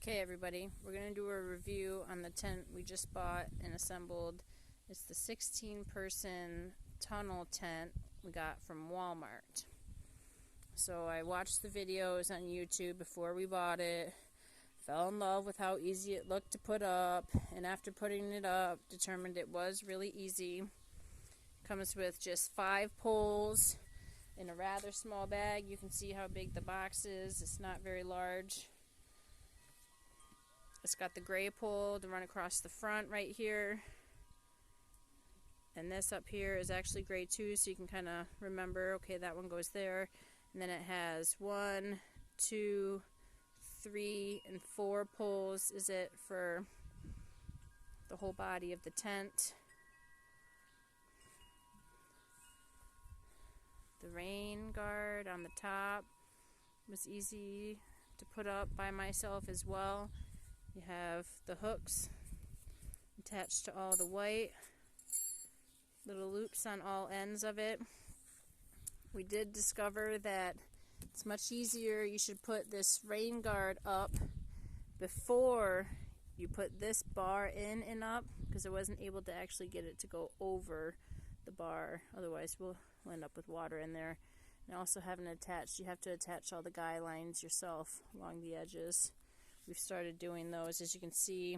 Okay everybody, we're going to do a review on the tent we just bought and assembled. It's the 16-person tunnel tent we got from Walmart. So I watched the videos on YouTube before we bought it, fell in love with how easy it looked to put up, and after putting it up, determined it was really easy. Comes with just 5 poles in a rather small bag. You can see how big the box is. It's not very large. It's got the gray pole to run across the front right here. And this up here is actually gray too, so you can kind of remember, okay, that one goes there. And then it has 1, 2, 3, and 4 poles is it for the whole body of the tent. The rain guard on the top was easy to put up by myself as well. You have the hooks attached to all the white little loops on all ends of it. We did discover that it's much easier. You should put this rain guard up before you put this bar in and up, because I wasn't able to actually get it to go over the bar. Otherwise we'll end up with water in there. And also having it attached, you have to attach all the guy lines yourself along the edges. We've started doing those, as you can see,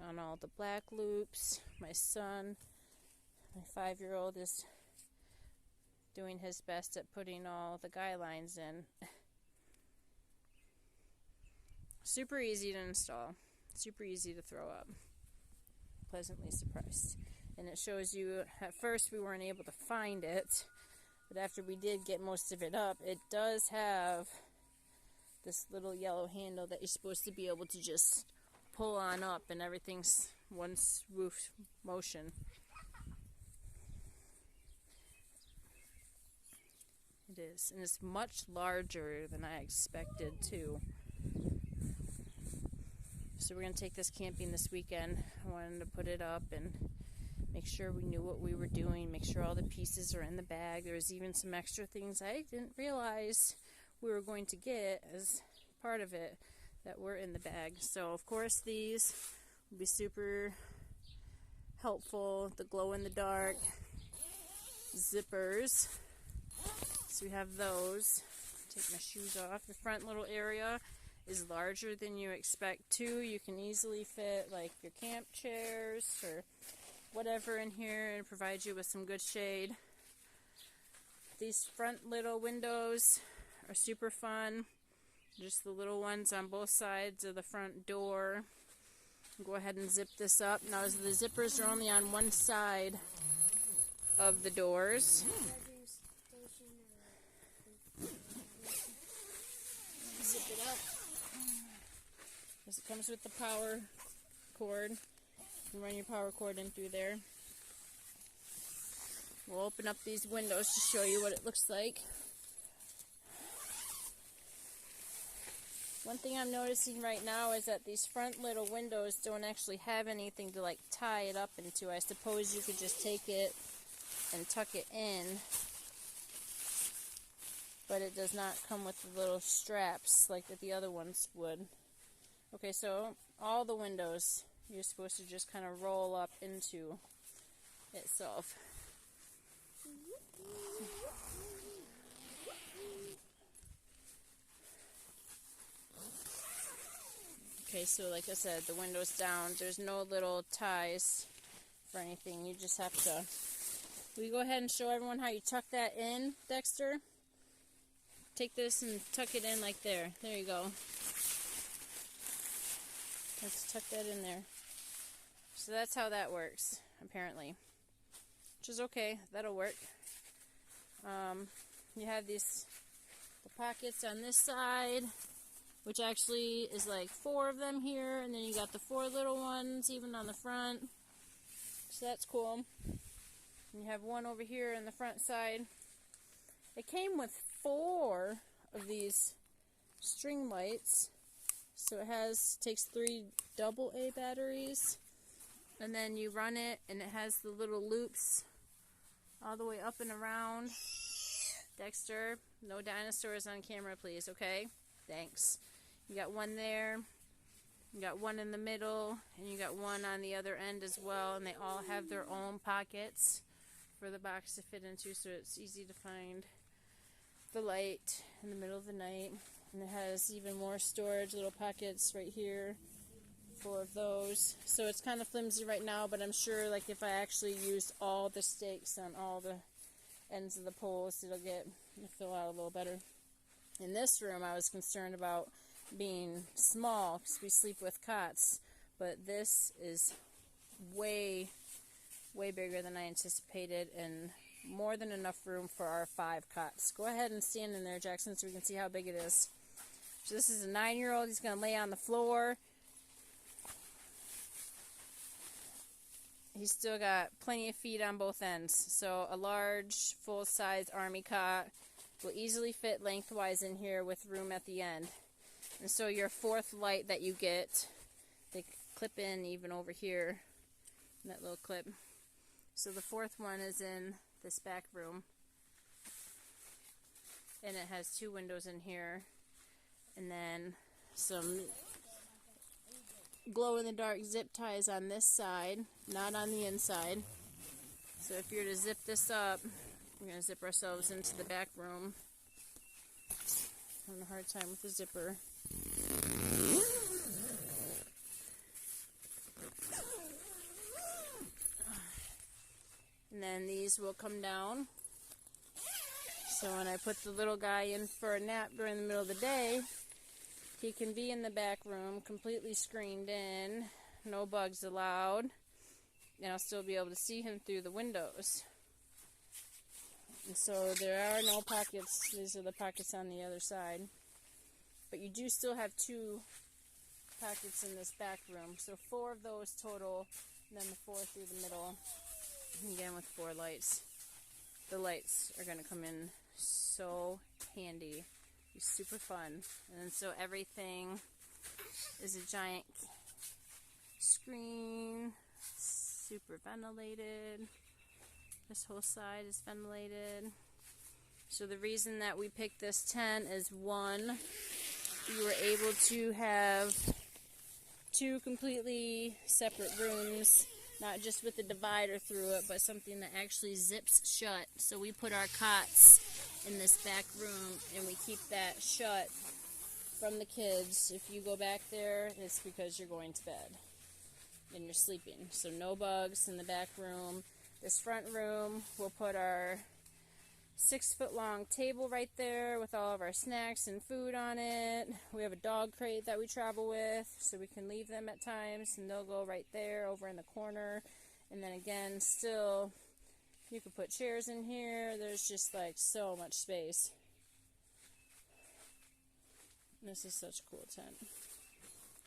on all the black loops. My son, my 5-year-old, is doing his best at putting all the guy lines in. Super easy to install, super easy to throw up. Pleasantly surprised. And it shows you, at first we weren't able to find it, but after we did get most of it up, it does have this little yellow handle that you're supposed to be able to just pull on up, and everything's one swoosh motion. It is, and it's much larger than I expected too. So we're going to take this camping this weekend. I wanted to put it up and make sure we knew what we were doing, make sure all the pieces are in the bag. There's even some extra things I didn't realize we were going to get as part of it that were in the bag. So of course these will be super helpful. The glow in the dark zippers, so we have those. Take my shoes off. The front little area is larger than you expect too. You can easily fit like your camp chairs or whatever in here and provide you with some good shade. These front little windows are super fun. Just the little ones on both sides of the front door. Go ahead and zip this up. Now the zippers are only on one side of the doors. Zip it up. Because it comes with the power cord. You can run your power cord in through there. We'll open up these windows to show you what it looks like. One thing I'm noticing right now is that these front little windows don't actually have anything to like tie it up into. I suppose you could just take it and tuck it in, but it does not come with the little straps like that the other ones would. Okay, so all the windows you're supposed to just kind of roll up into itself. Okay, so like I said, the window's down. There's no little ties for anything. You just have to... Will you go ahead and show everyone how you tuck that in, Dexter? Take this and tuck it in like there. There you go. Let's tuck that in there. So that's how that works, apparently. Which is okay. That'll work. You have the pockets on this side, which actually is like 4 of them here, and then you got the 4 little ones even on the front, so that's cool. And you have one over here on the front side. It came with 4 of these string lights, so it takes 3 AA batteries, and then you run it, and it has the little loops all the way up and around. Dexter, no dinosaurs on camera, please, okay? Thanks. You got one there, you got one in the middle, and you got one on the other end as well, and they all have their own pockets for the box to fit into, so it's easy to find the light in the middle of the night. And it has even more storage, little pockets right here, full of those. So it's kind of flimsy right now, but I'm sure like if I actually used all the stakes on all the ends of the poles, it'll fill out a little better. In this room, I was concerned about being small because we sleep with cots, but this is way bigger than I anticipated and more than enough room for our 5 cots. Go ahead and stand in there, Jackson, so we can see how big it is. So this is a 9-year-old. He's going to lay on the floor. He's still got plenty of feet on both ends. So a large, full-size army cot will easily fit lengthwise in here with room at the end. And so your 4th light that you get, they clip in even over here, in that little clip. So the 4th one is in this back room. And it has 2 windows in here. And then some glow-in-the-dark zip ties on this side, not on the inside. So if you're to zip this up, we're going to zip ourselves into the back room. Having a hard time with the zipper. And then these will come down. So when I put the little guy in for a nap during the middle of the day, he can be in the back room, completely screened in, no bugs allowed, and I'll still be able to see him through the windows. And so there are no pockets. These are the pockets on the other side. But you do still have 2 pockets in this back room. So 4 of those total, and then the 4 through the middle. And again with 4 lights. The lights are going to come in so handy. Be super fun. And so everything is a giant screen, super ventilated. This whole side is ventilated. So the reason that we picked this tent is, 1, we were able to have 2 completely separate rooms, not just with the divider through it, but something that actually zips shut. So we put our cots in this back room and we keep that shut from the kids. If you go back there, it's because you're going to bed and you're sleeping. So no bugs in the back room. This front room, we'll put our 6-foot-long table right there with all of our snacks and food on it. We have a dog crate that we travel with, so we can leave them at times, and they'll go right there over in the corner. And then again, still, you could put chairs in here. There's just like so much space. This is such a cool tent.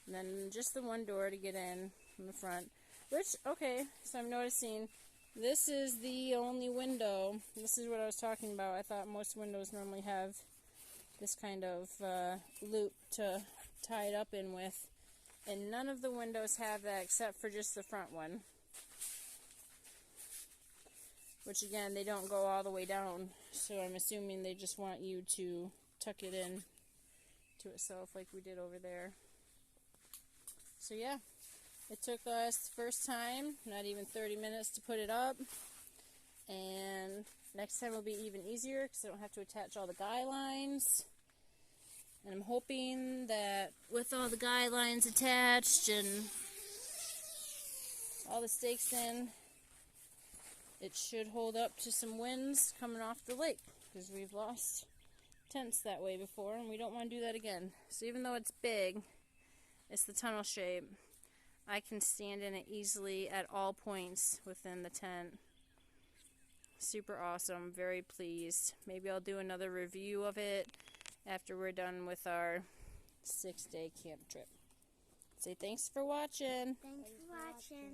And then just the one door to get in from the front. Which, okay, so I'm noticing this is the only window. This is what I was talking about. I thought most windows normally have this kind of loop to tie it up in with. And none of the windows have that except for just the front one. Which again, they don't go all the way down. So I'm assuming they just want you to tuck it in to itself like we did over there. So yeah. It took us the first time, not even 30 minutes to put it up, and next time will be even easier because I don't have to attach all the guy lines. And I'm hoping that with all the guy lines attached and all the stakes in, it should hold up to some winds coming off the lake, because we've lost tents that way before and we don't want to do that again. So even though it's big, it's the tunnel shape, I can stand in it easily at all points within the tent. Super awesome. Very pleased. Maybe I'll do another review of it after we're done with our 6-day camp trip. Say thanks for watching. Thanks for watching.